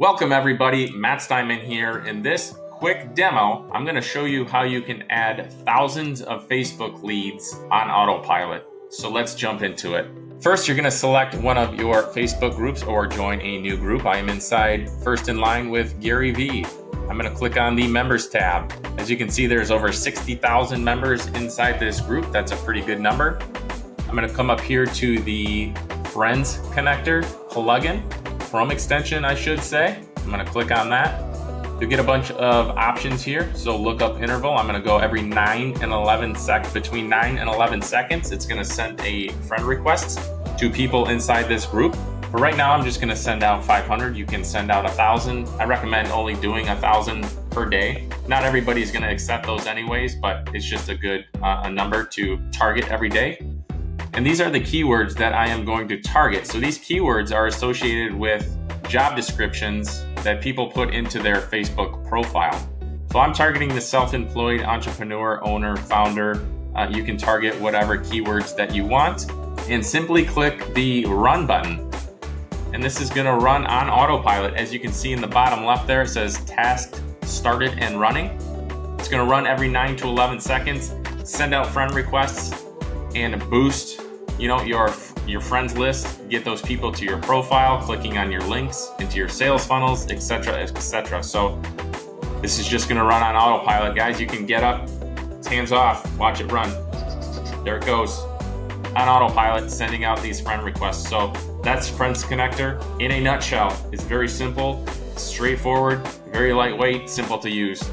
Welcome everybody, Matt Steinman here. In this quick demo, I'm going to show you how you can add thousands of Facebook leads on autopilot. So let's jump into it. First, you're going to select one of your Facebook groups or join a new group. I am inside First in Line with Gary V. I'm going to click on the members tab. As you can see, there's over 60,000 members inside this group. That's a pretty good number. I'm going to come up here to the Friends connector plugin. Chrome extension, I should say. I'm going to click on that. You'll get a bunch of options here. So lookup interval, I'm going to go every between 9 and 11 seconds. It's going to send a friend request to people inside this group. But right now, I'm just going to send out 500. You can send out 1,000. I recommend only doing 1,000 per day. Not everybody's going to accept those anyways, but it's just a good number to target every day. And these are the keywords that I am going to target. So these keywords are associated with job descriptions that people put into their Facebook profile. So I'm targeting the self-employed entrepreneur, owner, founder. You can target whatever keywords that you want and simply click the run button. And this is going to run on autopilot. As you can see in the bottom left there, it says task started and running. It's going to run every 9 to 11 seconds, send out friend requests, and boost your friends list, get those people to your profile, clicking on your links into your sales funnels, etc., etc. So this is just going to run on autopilot, guys. You can get up, it's hands off, watch it run. There it goes on autopilot, sending out these friend requests. So that's Friends Connector in a nutshell. It's very simple, straightforward, very lightweight, simple to use.